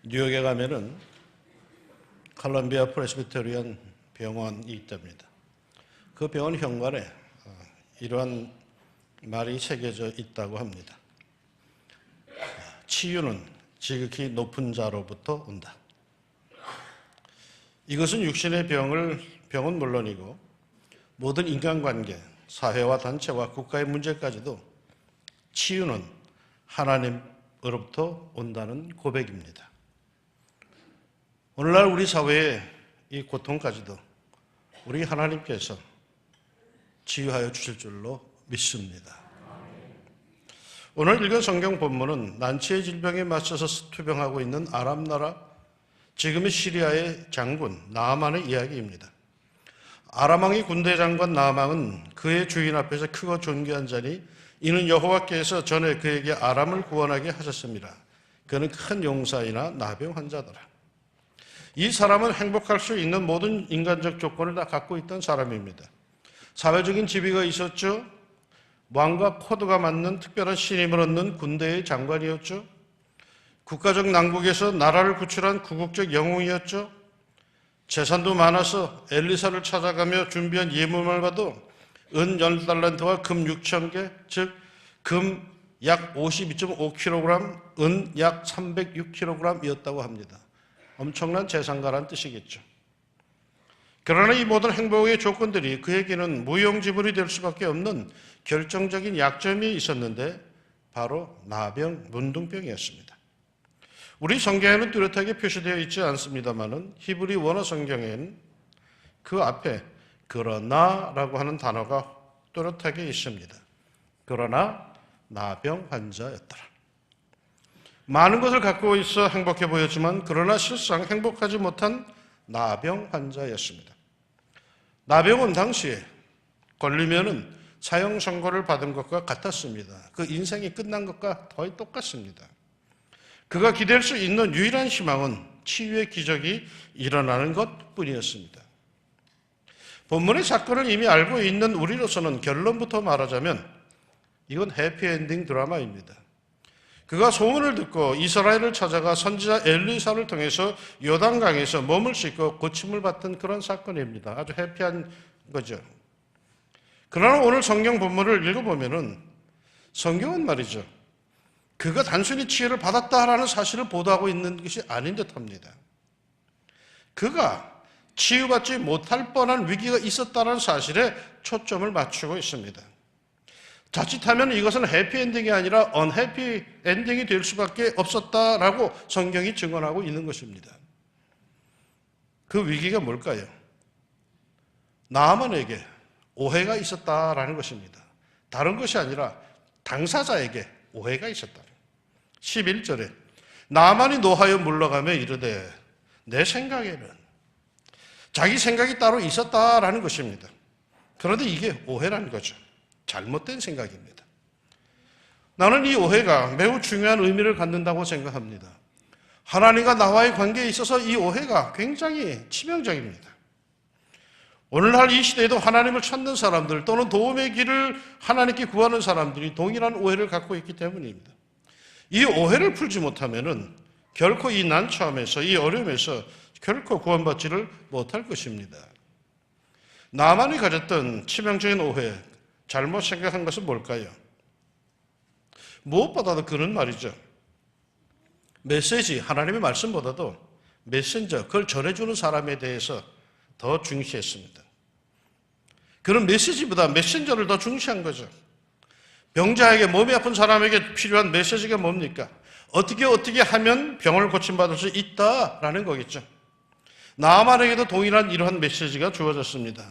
뉴욕에 가면은 콜롬비아 프레스비테리안 병원이 있답니다. 그 병원 현관에 이러한 말이 새겨져 있다고 합니다. 치유는 지극히 높은 자로부터 온다. 이것은 육신의 병은 물론이고 모든 인간관계, 사회와 단체와 국가의 문제까지도 치유는 하나님으로부터 온다는 고백입니다. 오늘날 우리 사회의 이 고통까지도 우리 하나님께서 치유하여 주실 줄로 믿습니다. 오늘 읽은 성경 본문은 난치의 질병에 맞서서 투병하고 있는 아람 나라, 지금의 시리아의 장군 나아만의 이야기입니다. 아람 왕의 군대 장관 나아만은 그의 주인 앞에서 크고 존귀한 자니 이는 여호와께서 전에 그에게 아람을 구원하게 하셨습니다. 그는 큰 용사이나 나병 환자더라. 이 사람은 행복할 수 있는 모든 인간적 조건을 다 갖고 있던 사람입니다. 사회적인 지위가 있었죠. 왕과 코드가 맞는 특별한 신임을 얻는 군대의 장관이었죠. 국가적 난국에서 나라를 구출한 구국적 영웅이었죠. 재산도 많아서 엘리사를 찾아가며 준비한 예물만 봐도 은 10달란트와 금 6,000개, 즉 금 약 52.5kg, 은 약 306kg이었다고 합니다. 엄청난 재산가란 뜻이겠죠. 그러나 이 모든 행복의 조건들이 그에게는 무용지물이 될 수밖에 없는 결정적인 약점이 있었는데 바로 나병, 문둥병이었습니다. 우리 성경에는 뚜렷하게 표시되어 있지 않습니다만은 히브리 원어 성경에는 그 앞에 그러나라고 하는 단어가 뚜렷하게 있습니다. 그러나 나병 환자였더라. 많은 것을 갖고 있어 행복해 보였지만 그러나 실상 행복하지 못한 나병 환자였습니다. 나병은 당시에 걸리면은 사형 선고를 받은 것과 같았습니다. 그 인생이 끝난 것과 거의 똑같습니다. 그가 기댈 수 있는 유일한 희망은 치유의 기적이 일어나는 것뿐이었습니다. 본문의 사건을 이미 알고 있는 우리로서는 결론부터 말하자면 이건 해피엔딩 드라마입니다. 그가 소문을 듣고 이스라엘을 찾아가 선지자 엘리사를 통해서 요단강에서 몸을 씻고 고침을 받던 그런 사건입니다. 아주 해피한 거죠. 그러나 오늘 성경 본문을 읽어보면은 성경은 말이죠. 그가 단순히 치유를 받았다라는 사실을 보도하고 있는 것이 아닌 듯합니다. 그가 치유받지 못할 뻔한 위기가 있었다는 사실에 초점을 맞추고 있습니다. 자칫하면 이것은 해피엔딩이 아니라 언해피 엔딩이 될 수밖에 없었다라고 성경이 증언하고 있는 것입니다. 그 위기가 뭘까요? 나아만에게 오해가 있었다라는 것입니다. 다른 것이 아니라 당사자에게 오해가 있었다. 11절에 나아만이 노하여 물러가며 이르되 내 생각에는 자기 생각이 따로 있었다라는 것입니다. 그런데 이게 오해라는 거죠. 잘못된 생각입니다. 나는 이 오해가 매우 중요한 의미를 갖는다고 생각합니다. 하나님과 나와의 관계에 있어서 이 오해가 굉장히 치명적입니다. 오늘날 이 시대에도 하나님을 찾는 사람들 또는 도움의 길을 하나님께 구하는 사람들이 동일한 오해를 갖고 있기 때문입니다. 이 오해를 풀지 못하면은 결코 이 난처함에서 이 어려움에서 결코 구원받지를 못할 것입니다. 나만이 가졌던 치명적인 오해, 잘못 생각한 것은 뭘까요? 무엇보다도 그는 말이죠. 메시지, 하나님의 말씀보다도 메신저, 그걸 전해주는 사람에 대해서 더 중시했습니다. 그런 메시지보다 메신저를 더 중시한 거죠. 병자에게, 몸이 아픈 사람에게 필요한 메시지가 뭡니까? 어떻게 하면 병을 고침받을 수 있다라는 거겠죠. 나아만에게도 동일한 이러한 메시지가 주어졌습니다.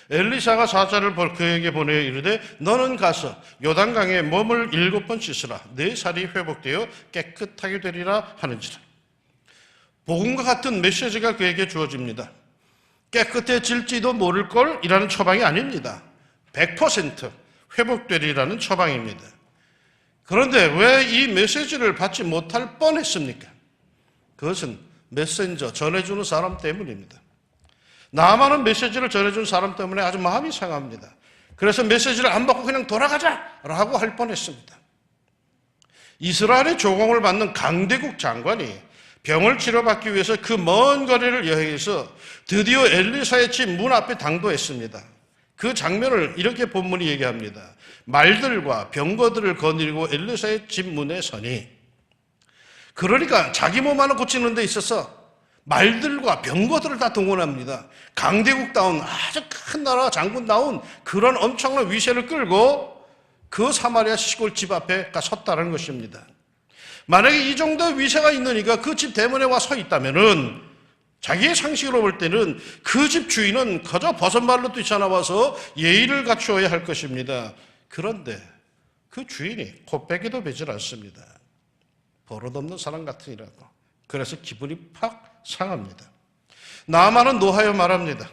엘리사가 사자를 그에게 보내어 이르되 너는 가서 요단강에 몸을 7번 씻으라. 네 살이 회복되어 깨끗하게 되리라 하는지라. 복음과 같은 메시지가 그에게 주어집니다. 깨끗해질지도 모를 걸 이라는 처방이 아닙니다. 100% 회복되리라는 처방입니다. 그런데 왜 이 메시지를 받지 못할 뻔했습니까? 그것은 메신저, 전해주는 사람 때문입니다. 나아만은 메시지를 전해준 사람 때문에 아주 마음이 상합니다. 그래서 메시지를 안 받고 그냥 돌아가자라고 할 뻔했습니다. 이스라엘의 조공을 받는 강대국 장관이 병을 치료받기 위해서 그 먼 거리를 여행해서 드디어 엘리사의 집 문 앞에 당도했습니다. 그 장면을 이렇게 본문이 얘기합니다. 말들과 병거들을 거느리고 엘리사의 집 문에 서니, 그러니까 자기 몸 하나 고치는 데 있어서 말들과 병거들을 다 동원합니다. 강대국다운 아주 큰 나라 장군다운 그런 엄청난 위세를 끌고 그 사마리아 시골 집 앞에 섰다는 것입니다. 만약에 이 정도의 위세가 있으니까 그 집 대문에 와 서 있다면은 자기의 상식으로 볼 때는 그 집 주인은 그저 버선발로 뛰쳐나와서 예의를 갖추어야 할 것입니다. 그런데 그 주인이 코빼기도 베질 않습니다. 버릇없는 사람 같으니라고. 그래서 기분이 팍 상합니다. 나아만은 노하여 말합니다.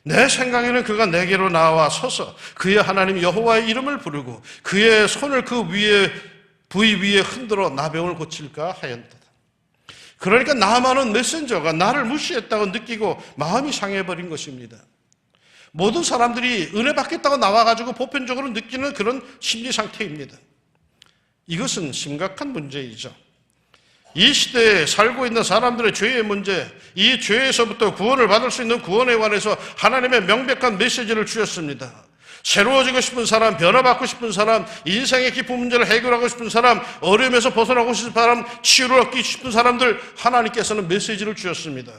내 생각에는 그가 내게로 나와 서서 그의 하나님 여호와의 이름을 부르고 그의 손을 그 부위 위에 흔들어 나병을 고칠까 하였다. 그러니까 나아만은 메신저가 나를 무시했다고 느끼고 마음이 상해버린 것입니다. 모든 사람들이 은혜 받겠다고 나와가지고 보편적으로 느끼는 그런 심리 상태입니다. 이것은 심각한 문제이죠. 이 시대에 살고 있는 사람들의 죄의 문제, 이 죄에서부터 구원을 받을 수 있는 구원에 관해서 하나님의 명백한 메시지를 주셨습니다. 새로워지고 싶은 사람, 변화받고 싶은 사람, 인생의 깊은 문제를 해결하고 싶은 사람, 어려움에서 벗어나고 싶은 사람, 치유를 얻기 싶은 사람들, 하나님께서는 메시지를 주셨습니다.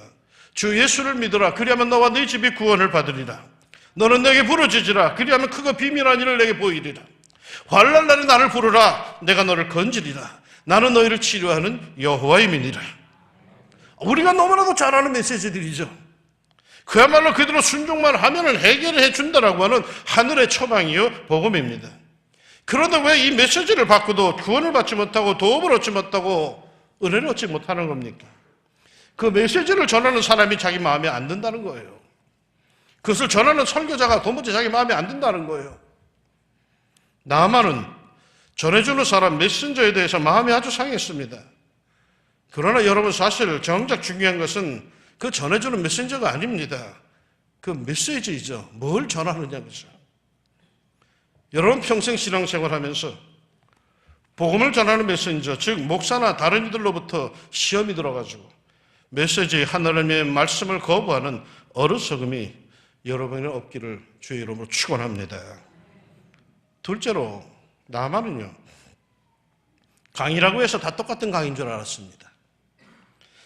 주 예수를 믿으라. 그리하면 너와 네 집이 구원을 받으리라. 너는 내게 부르짖으라. 그리하면 크고 비밀한 일을 내게 보이리라. 환난 날에 나를 부르라. 내가 너를 건지리라. 나는 너희를 치료하는 여호와의 민이라. 우리가 너무나도 잘 아는 메시지들이죠. 그야말로 그대로 순종만 하면 해결을 해준다라고 하는 하늘의 처방이요 복음입니다. 그런데 왜 이 메시지를 받고도 구원을 받지 못하고 도움을 얻지 못하고 은혜를 얻지 못하는 겁니까? 그 메시지를 전하는 사람이 자기 마음에 안 든다는 거예요. 그것을 전하는 설교자가 도무지 자기 마음에 안 든다는 거예요. 나아만은 전해주는 사람 메신저에 대해서 마음이 아주 상했습니다. 그러나 여러분, 사실 정작 중요한 것은 그 전해주는 메신저가 아닙니다. 그 메시지이죠. 뭘 전하느냐면서. 여러분, 평생 신앙생활 하면서 복음을 전하는 메신저, 즉 목사나 다른 이들로부터 시험이 들어가지고 메시지 하나님의 말씀을 거부하는 어리석음이 여러분의 없기를 주의 이름으로 축원합니다. 둘째로, 나아만은요, 강이라고 해서 다 똑같은 강인 줄 알았습니다.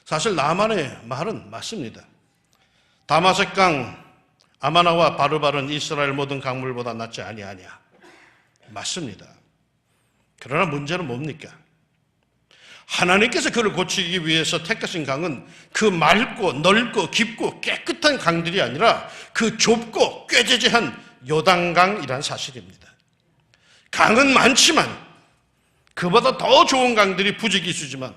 사실 나아만의 말은 맞습니다. 다마색 강 아마나와 바르바른 이스라엘 모든 강물보다 낫지 아니하냐. 맞습니다. 그러나 문제는 뭡니까? 하나님께서 그를 고치기 위해서 택하신 강은 그 맑고 넓고 깊고 깨끗한 강들이 아니라 그 좁고 꾀지지한 요단강이란 사실입니다. 강은 많지만 그보다 더 좋은 강들이 부지기수지만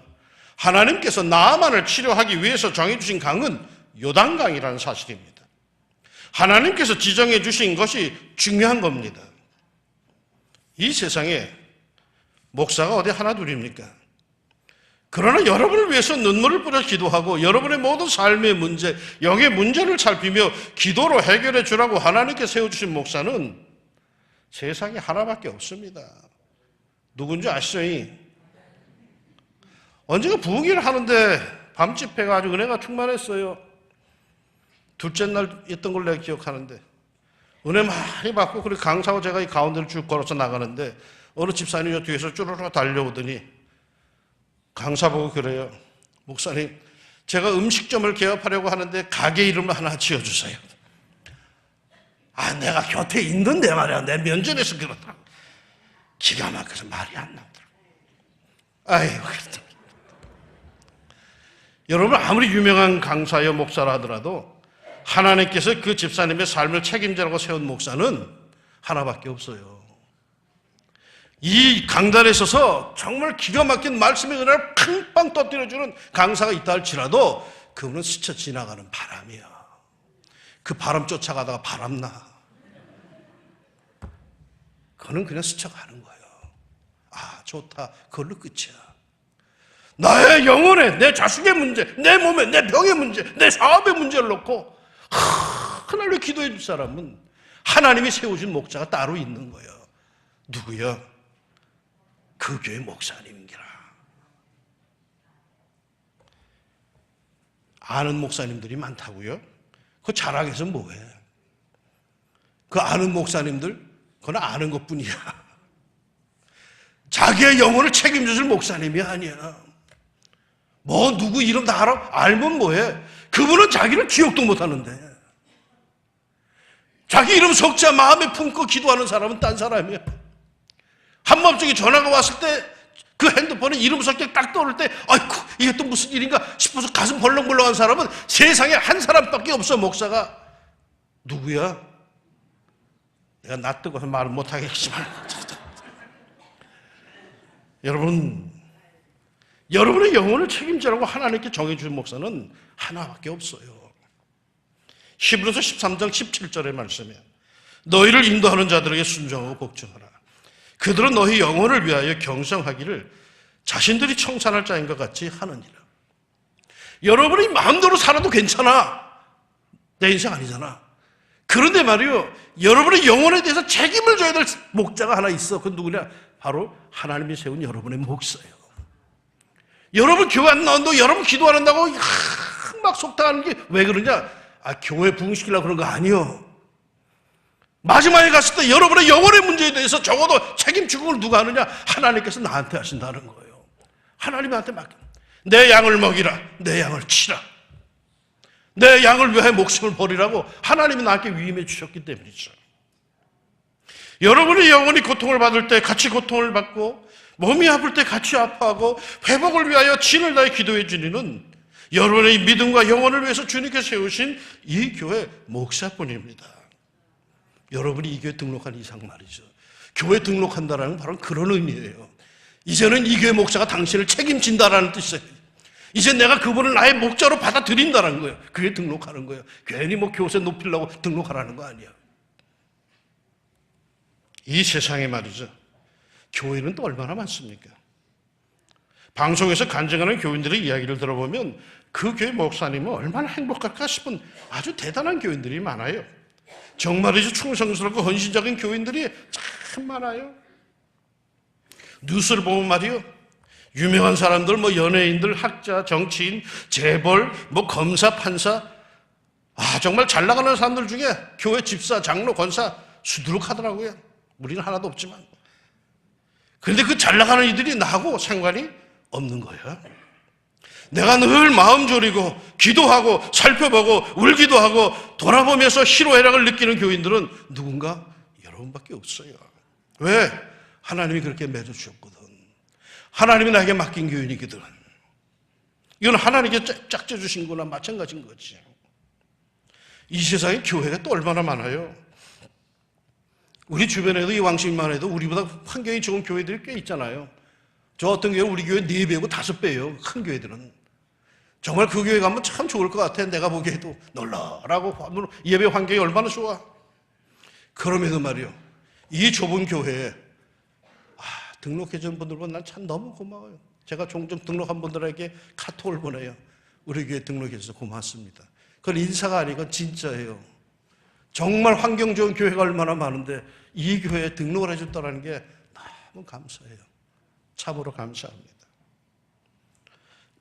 하나님께서 나아만을 치료하기 위해서 정해주신 강은 요단강이라는 사실입니다. 하나님께서 지정해 주신 것이 중요한 겁니다. 이 세상에 목사가 어디 하나 둘입니까? 그러나 여러분을 위해서 눈물을 뿌려 기도하고 여러분의 모든 삶의 문제, 영의 문제를 살피며 기도로 해결해 주라고 하나님께 세워주신 목사는 세상에 하나밖에 없습니다. 누군지 아시죠? 언제가 부흥회를 하는데 밤집회가 아주 은혜가 충만했어요. 둘째 날이었던 걸 내가 기억하는데 은혜 많이 받고 그리고 강사하고 제가 이 가운데를 쭉 걸어서 나가는데 어느 집사님이 뒤에서 쭈르르 달려오더니 강사 보고 그래요. 목사님, 제가 음식점을 개업하려고 하는데 가게 이름을 하나 지어주세요. 아, 내가 곁에 있는데 말이야. 내 면전에서 그렇다. 기가 막혀서 말이 안 나오더라고. 아이고, 그렇다. 여러분, 아무리 유명한 강사여 목사라 하더라도 하나님께서 그 집사님의 삶을 책임지라고 세운 목사는 하나밖에 없어요. 이 강단에 서서 정말 기가 막힌 말씀의 은혜를 팡팡 터뜨려주는 강사가 있다 할지라도 그분은 스쳐 지나가는 바람이야. 그 바람 쫓아가다가 바람나. 그는 그냥 스쳐가는 거예요. 아, 좋다. 그걸로 끝이야. 나의 영혼에, 내 자식의 문제, 내 몸에, 내 병의 문제, 내 사업의 문제를 놓고 하나님을 기도해 줄 사람은 하나님이 세우신 목자가 따로 있는 거예요. 누구요? 그 교회 목사님이라. 아는 목사님들이 많다고요? 그거 자랑해서 뭐해? 그 아는 목사님들, 그건 아는 것뿐이야. 자기의 영혼을 책임져줄 목사님이 아니야. 뭐 누구 이름 다 알아? 알면 뭐해? 그분은 자기를 기억도 못하는데. 자기 이름 석자 마음에 품고 기도하는 사람은 딴 사람이야. 한밤중에 전화가 왔을 때 그 핸드폰에 이름 석자 딱 떠오를 때 아이고 이게 또 무슨 일인가 싶어서 가슴 벌렁벌렁한 사람은 세상에 한 사람밖에 없어. 목사가 누구야? 내가 낯뜨고서 말을 못하겠지만 여러분의 영혼을 책임지라고 하나님께 정해준 목사는 하나밖에 없어요. 히브리서 13장 17절의 말씀에 너희를 인도하는 자들에게 순종하고 복종하라. 그들은 너희 영혼을 위하여 경성하기를 자신들이 청산할 자인 것 같이 하느니라. 여러분이 마음대로 살아도 괜찮아. 내 인생 아니잖아. 그런데 말이요, 여러분의 영혼에 대해서 책임을 져야 될 목자가 하나 있어. 그 누구냐? 바로 하나님이 세운 여러분의 목사예요. 여러분 교회 안 나온다고 여러분 기도 안 한다고 막 속상하는 게 왜 그러냐? 교회 부흥시키려고 그런 거 아니요. 마지막에 갔을 때 여러분의 영혼의 문제에 대해서 적어도 책임 추궁을 누가 하느냐? 하나님께서 나한테 하신다는 거예요. 하나님한테 맡겨. 내 양을 먹이라. 내 양을 치라. 내 양을 위해 목숨을 버리라고 하나님이 나에게 위임해 주셨기 때문이죠. 여러분의 영혼이 고통을 받을 때 같이 고통을 받고 몸이 아플 때 같이 아파하고 회복을 위하여 진을 다해 기도해 주니는 여러분의 믿음과 영혼을 위해서 주님께서 세우신 이 교회 목사뿐입니다. 여러분이 이 교회 등록한 이상 말이죠. 교회 등록한다는 바로 그런 의미예요. 이제는 이 교회 목사가 당신을 책임진다라는 뜻이에요. 이제 내가 그분을 나의 목자로 받아들인다는 거예요. 그게 등록하는 거예요. 괜히 뭐 교세 높이려고 등록하라는 거 아니야. 이 세상에 말이죠. 교회는 또 얼마나 많습니까? 방송에서 간증하는 교인들의 이야기를 들어보면 그 교회 목사님은 얼마나 행복할까 싶은 아주 대단한 교인들이 많아요. 정말이죠. 충성스럽고 헌신적인 교인들이 참 많아요. 뉴스를 보면 말이요. 유명한 사람들, 뭐 연예인들, 학자, 정치인, 재벌, 뭐 검사, 판사, 정말 잘 나가는 사람들 중에 교회 집사, 장로, 권사 수두룩하더라고요. 우리는 하나도 없지만. 그런데 그 잘 나가는 이들이 나하고 상관이 없는 거예요. 내가 늘 마음 졸이고 기도하고 살펴보고 울기도 하고 돌아보면서 희로애락을 느끼는 교인들은 누군가 여러분밖에 없어요. 왜? 하나님이 그렇게 맺어주셨거든. 하나님이 나에게 맡긴 교인이거든. 이건 하나님께 짝져 주신 거나 마찬가지인 거지. 이 세상에 교회가 또 얼마나 많아요. 우리 주변에도 이왕시만 해도 우리보다 환경이 좋은 교회들이 꽤 있잖아요. 저 어떤 교회는 우리 교회 4배고 5배예요. 큰 교회들은. 정말 그 교회 가면 참 좋을 것 같아. 내가 보기에도 놀라라고 예배 환경이 얼마나 좋아. 그럼에도 말이요. 이 좁은 교회에 등록해 준 분들 보면 난 참 너무 고마워요. 제가 종종 등록한 분들에게 카톡을 보내요. 우리 교회 등록해서 고맙습니다. 그건 인사가 아니고 진짜예요. 정말 환경 좋은 교회가 얼마나 많은데 이 교회에 등록을 해줬다는 게 너무 감사해요. 참으로 감사합니다.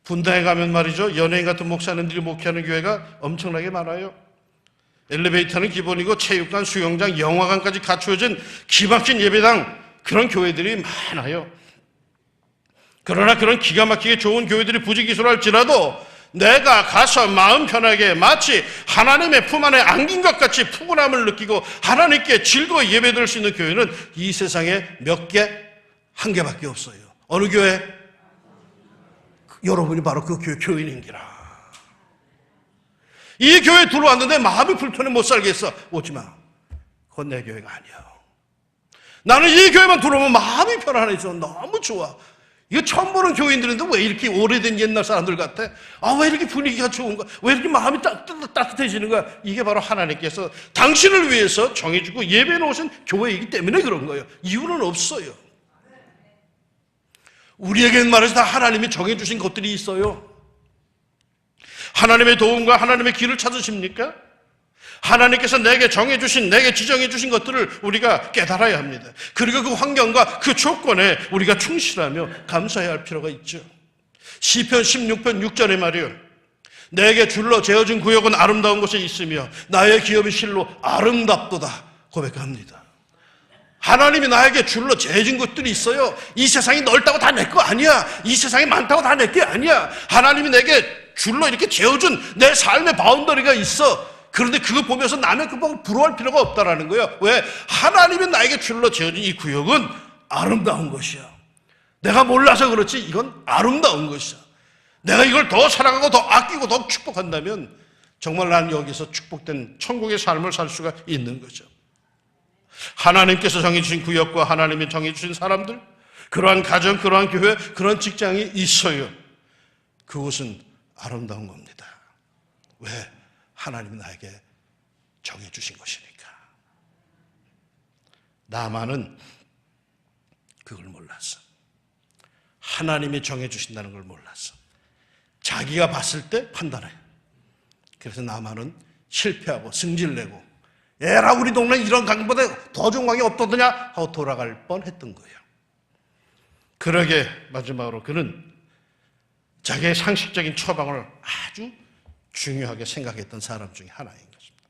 분당에 가면 말이죠. 연예인 같은 목사님들이 목회하는 교회가 엄청나게 많아요. 엘리베이터는 기본이고 체육관, 수영장, 영화관까지 갖추어진 기막힌 예배당 그런 교회들이 많아요. 그러나 그런 기가 막히게 좋은 교회들이 부지기수랄지라도 내가 가서 마음 편하게 마치 하나님의 품 안에 안긴 것 같이 푸근함을 느끼고 하나님께 즐거이 예배드릴 수 있는 교회는 이 세상에 몇 개? 한 개밖에 없어요. 어느 교회? 여러분이 바로 그 교회 교인인기라. 이 교회에 들어왔는데 마음이 불편해 못 살겠어. 오지 마. 그건 내 교회가 아니야. 나는 이 교회만 들어오면 마음이 편안해져. 너무 좋아. 이거 처음 보는 교인들인데 왜 이렇게 오래된 옛날 사람들 같아? 왜 이렇게 분위기가 좋은가? 왜 이렇게 마음이 따뜻해지는 거야? 이게 바로 하나님께서 당신을 위해서 정해주고 예배해 놓으신 교회이기 때문에 그런 거예요. 이유는 없어요. 우리에게는 말해서 다 하나님이 정해주신 것들이 있어요. 하나님의 도움과 하나님의 길을 찾으십니까? 하나님께서 내게 정해주신, 내게 지정해주신 것들을 우리가 깨달아야 합니다. 그리고 그 환경과 그 조건에 우리가 충실하며 감사해야 할 필요가 있죠. 시편 16편 6절에 말이요. 내게 줄로 재어진 구역은 아름다운 곳에 있으며 나의 기업이 실로 아름답도다 고백합니다. 하나님이 나에게 줄로 재어진 것들이 있어요. 이 세상이 넓다고 다 내 거 아니야. 이 세상이 많다고 다 내 게 아니야. 하나님이 내게 줄로 이렇게 재어준 내 삶의 바운더리가 있어. 그런데 그거 보면서 남의 그 보고 부러워할 필요가 없다라는 거예요. 왜? 하나님이 나에게 줄로 재어준 이 구역은 아름다운 것이야. 내가 몰라서 그렇지 이건 아름다운 것이야. 내가 이걸 더 사랑하고 더 아끼고 더 축복한다면 정말 난 여기서 축복된 천국의 삶을 살 수가 있는 거죠. 하나님께서 정해주신 구역과 하나님이 정해주신 사람들, 그러한 가정, 그러한 교회, 그런 직장이 있어요. 그곳은 아름다운 겁니다. 왜? 하나님이 나에게 정해주신 것이니까. 나만은 그걸 몰랐어. 하나님이 정해주신다는 걸 몰랐어. 자기가 봤을 때 판단해요. 그래서 나만은 실패하고 승질내고 에라 우리 동네 이런 강보다 더 좋은 강이 없더냐 하고 돌아갈 뻔했던 거예요. 그러게 마지막으로 그는 자기의 상식적인 처방을 아주 중요하게 생각했던 사람 중에 하나인 것입니다.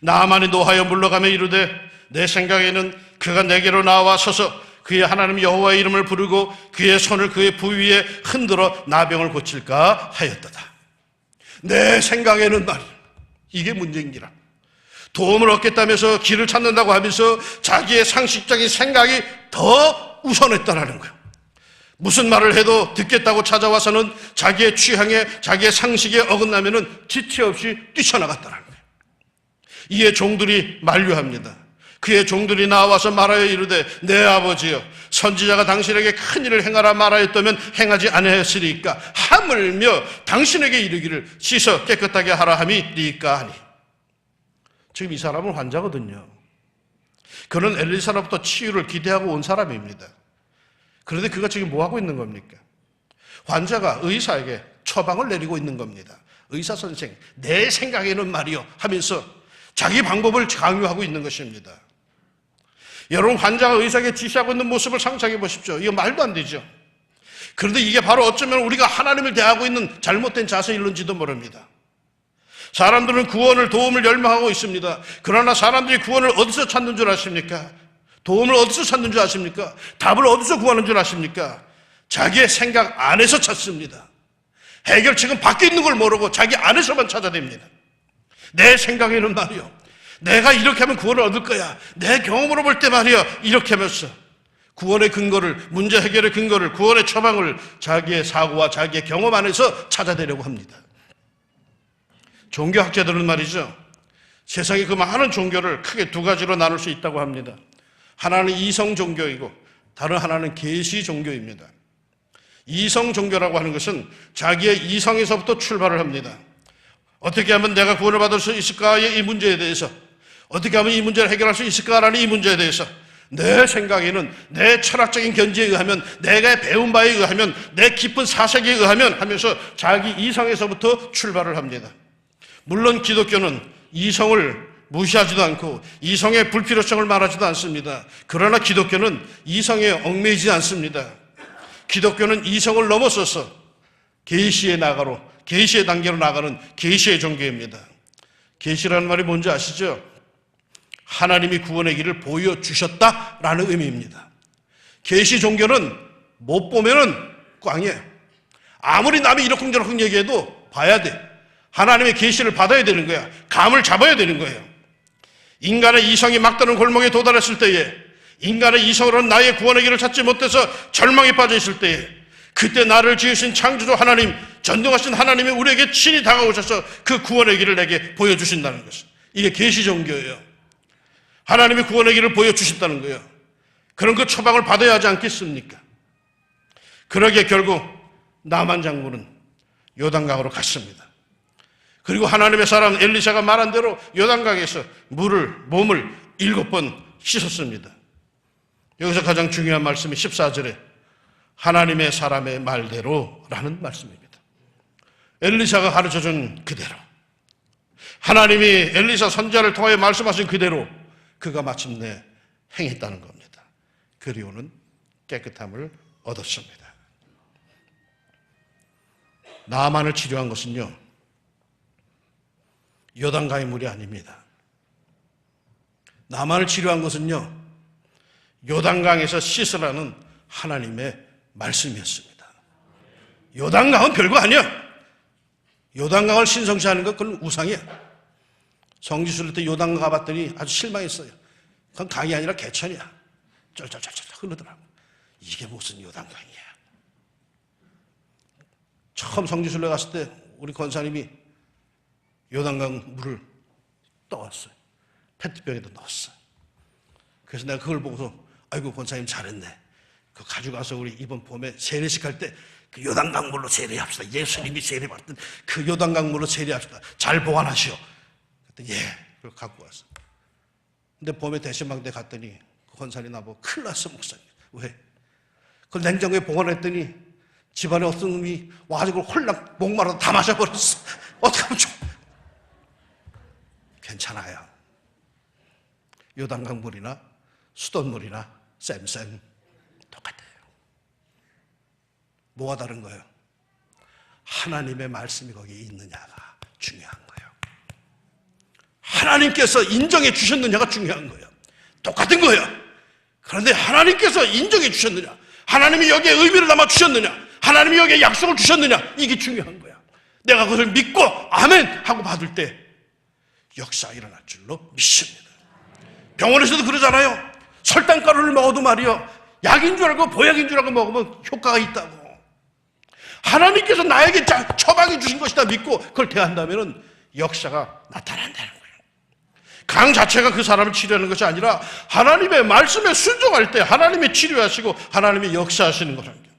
나만이 노하여 물러가며 이르되 내 생각에는 그가 내게로 나와 서서 그의 하나님 여호와의 이름을 부르고 그의 손을 그의 부위에 흔들어 나병을 고칠까 하였도다. 내 생각에는 말이야. 이게 문제인기라. 도움을 얻겠다면서 길을 찾는다고 하면서 자기의 상식적인 생각이 더 우선했다라는 거예요. 무슨 말을 해도 듣겠다고 찾아와서는 자기의 취향에 자기의 상식에 어긋나면은 지체 없이 뛰쳐나갔다라는 거예요. 이에 종들이 만류합니다. 그의 종들이 나와서 말하여 이르되 내 아버지여 선지자가 당신에게 큰 일을 행하라 말하였다면 행하지 아니하였으리까 하물며 당신에게 이르기를 씻어 깨끗하게 하라 함이리까 하니. 지금 이 사람은 환자거든요. 그는 엘리사로부터 치유를 기대하고 온 사람입니다. 그런데 그가 지금 뭐 하고 있는 겁니까? 환자가 의사에게 처방을 내리고 있는 겁니다. 의사 선생, 내 생각에는 말이요 하면서 자기 방법을 강요하고 있는 것입니다. 여러분, 환자가 의사에게 지시하고 있는 모습을 상상해 보십시오. 이거 말도 안 되죠. 그런데 이게 바로 어쩌면 우리가 하나님을 대하고 있는 잘못된 자세일는지도 모릅니다. 사람들은 구원을, 도움을 열망하고 있습니다. 그러나 사람들이 구원을 어디서 찾는 줄 아십니까? 도움을 어디서 찾는 줄 아십니까? 답을 어디서 구하는 줄 아십니까? 자기의 생각 안에서 찾습니다. 해결책은 밖에 있는 걸 모르고 자기 안에서만 찾아냅니다. 내 생각에는 말이요, 내가 이렇게 하면 구원을 얻을 거야. 내 경험으로 볼 때 말이야, 이렇게 하면서 구원의 근거를, 문제 해결의 근거를, 구원의 처방을 자기의 사고와 자기의 경험 안에서 찾아내려고 합니다. 종교학자들은 말이죠, 세상에 그 많은 종교를 크게 두 가지로 나눌 수 있다고 합니다. 하나는 이성 종교이고 다른 하나는 계시 종교입니다. 이성 종교라고 하는 것은 자기의 이성에서부터 출발을 합니다. 어떻게 하면 내가 구원을 받을 수 있을까의 이 문제에 대해서, 어떻게 하면 이 문제를 해결할 수 있을까라는 이 문제에 대해서 내 생각에는, 내 철학적인 견지에 의하면, 내가 배운 바에 의하면, 내 깊은 사색에 의하면 하면서 자기 이성에서부터 출발을 합니다. 물론 기독교는 이성을 무시하지도 않고 이성의 불필요성을 말하지도 않습니다. 그러나 기독교는 이성에 얽매이지 않습니다. 기독교는 이성을 넘어서서 계시의 단계로 나가는 계시의 종교입니다. 계시라는 말이 뭔지 아시죠? 하나님이 구원의 길을 보여주셨다라는 의미입니다. 계시 종교는 못 보면은 꽝이에요. 아무리 남이 이러쿵저러쿵 얘기해도 봐야 돼. 하나님의 계시를 받아야 되는 거야. 감을 잡아야 되는 거예요. 인간의 이성이 막다른 골목에 도달했을 때에, 인간의 이성으로는 나의 구원의 길을 찾지 못해서 절망에 빠져 있을 때에, 그때 나를 지으신 창조주 하나님, 전능하신 하나님이 우리에게 친히 다가오셔서 그 구원의 길을 내게 보여주신다는 것을. 이게 계시 종교예요. 하나님이 구원의 길을 보여주셨다는 거예요. 그런 그 처방을 받아야 하지 않겠습니까? 그러게 결국 나만 장군은 요단강으로 갔습니다. 그리고 하나님의 사람 엘리사가 말한 대로 요단강에서 몸을 7번 씻었습니다. 여기서 가장 중요한 말씀이 14절에 하나님의 사람의 말대로라는 말씀입니다. 엘리사가 가르쳐준 그대로, 하나님이 엘리사 선지자를 통하여 말씀하신 그대로 그가 마침내 행했다는 겁니다. 그리고는 깨끗함을 얻었습니다. 나만을 치료한 것은요, 요단강의 물이 아닙니다. 나만을 치료한 것은요, 요단강에서 씻으라는 하나님의 말씀이었습니다. 요단강은 별거 아니야. 요단강을 신성시하는 것, 그건 우상이야. 성지순례 때 요단강 가봤더니 아주 실망했어요. 그건 강이 아니라 개천이야. 쩔쩔쩔쩔 흐르더라고. 이게 무슨 요단강이야. 처음 성지순례 갔을 때 우리 권사님이 요단강 물을 떠왔어요. 페트병에다 넣었어요. 그래서 내가 그걸 보고서 아이고 권사님 잘했네. 그거 가져가서 우리 이번 봄에 세례식 할 때 그 요단강 물로 세례합시다. 예수님이 세례받던 그 요단강 물로 세례합시다. 잘 보관하시오. 그랬더니 예. 그걸 갖고 왔어. 근데 봄에 대신방대 갔더니 그 권사님 나보고 큰일 났어 목사님. 왜? 그걸 냉장고에 보관했더니 집안에 어떤 놈이 와가지고 홀랑 목마르다 다 마셔버렸어. 어떡하면 좋아. 괜찮아요. 요단강 물이나 수돗물이나 쌤쌤 똑같아요. 뭐가 다른 거예요? 하나님의 말씀이 거기에 있느냐가 중요한 거예요. 하나님께서 인정해 주셨느냐가 중요한 거예요. 똑같은 거예요. 그런데 하나님께서 인정해 주셨느냐, 하나님이 여기에 의미를 담아 주셨느냐, 하나님이 여기에 약속을 주셨느냐, 이게 중요한 거야. 내가 그것을 믿고 아멘 하고 받을 때 역사가 일어날 줄로 믿습니다. 병원에서도 그러잖아요. 설탕가루를 먹어도 말이요, 약인 줄 알고 보약인 줄 알고 먹으면 효과가 있다고. 하나님께서 나에게 처방해 주신 것이다 믿고 그걸 대한다면 역사가 나타난다는 거예요. 강 자체가 그 사람을 치료하는 것이 아니라 하나님의 말씀에 순종할 때 하나님이 치료하시고 하나님이 역사하시는 거라는 거예요.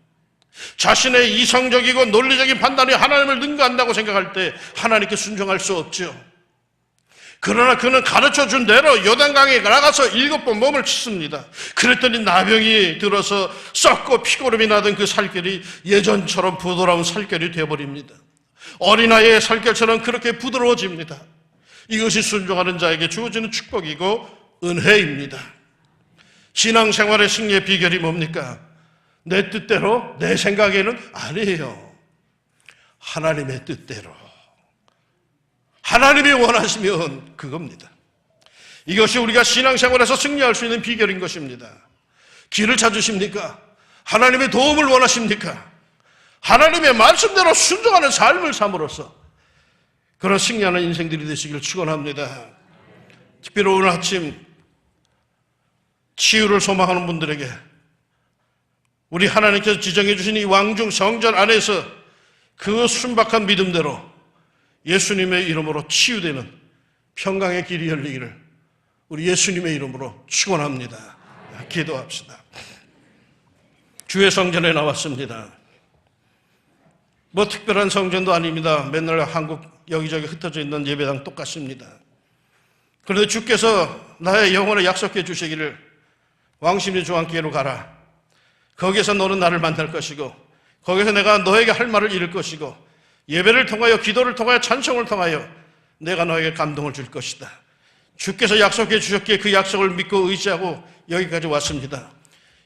자신의 이성적이고 논리적인 판단이 하나님을 능가한다고 생각할 때 하나님께 순종할 수 없죠. 그러나 그는 가르쳐준 대로 요단강에 나가서 7번 몸을 씻습니다. 그랬더니 나병이 들어서 썩고 피고름이 나던 그 살결이 예전처럼 부드러운 살결이 되어버립니다. 어린아이의 살결처럼 그렇게 부드러워집니다. 이것이 순종하는 자에게 주어지는 축복이고 은혜입니다. 신앙생활의 승리의 비결이 뭡니까? 내 뜻대로, 내 생각에는 아니에요. 하나님의 뜻대로. 하나님이 원하시면 그겁니다. 이것이 우리가 신앙생활에서 승리할 수 있는 비결인 것입니다. 길을 찾으십니까? 하나님의 도움을 원하십니까? 하나님의 말씀대로 순종하는 삶을 삶으로써 그런 승리하는 인생들이 되시길 축원합니다. 특별히 오늘 아침 치유를 소망하는 분들에게 우리 하나님께서 지정해 주신 이 왕중 성전 안에서 그 순박한 믿음대로 예수님의 이름으로 치유되는 평강의 길이 열리기를 우리 예수님의 이름으로 축원합니다. 기도합시다. 주의 성전에 나왔습니다. 뭐 특별한 성전도 아닙니다. 맨날 한국 여기저기 흩어져 있는 예배당 똑같습니다. 그런데 주께서 나의 영혼에 약속해 주시기를 왕심리 중앙교회로 가라. 거기에서 너는 나를 만날 것이고 거기서 내가 너에게 할 말을 이룰 것이고 예배를 통하여 기도를 통하여 찬송을 통하여 내가 너에게 감동을 줄 것이다. 주께서 약속해 주셨기에 그 약속을 믿고 의지하고 여기까지 왔습니다.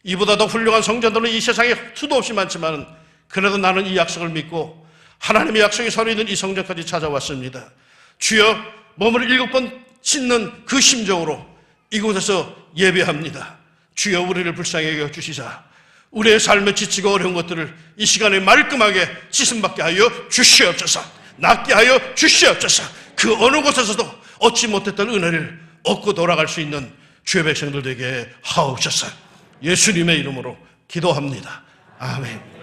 이보다 더 훌륭한 성전들은 이 세상에 수도 없이 많지만 그래도 나는 이 약속을 믿고 하나님의 약속이 서려있는 이 성전까지 찾아왔습니다. 주여, 몸을 7번 씻는 그 심정으로 이곳에서 예배합니다. 주여, 우리를 불쌍히 여겨주시자. 우리의 삶에 지치고 어려운 것들을 이 시간에 말끔하게 씻음받게 하여 주시옵소서. 낫게 하여 주시옵소서. 그 어느 곳에서도 얻지 못했던 은혜를 얻고 돌아갈 수 있는 주의 백성들 되게 하옵소서. 예수님의 이름으로 기도합니다. 아멘.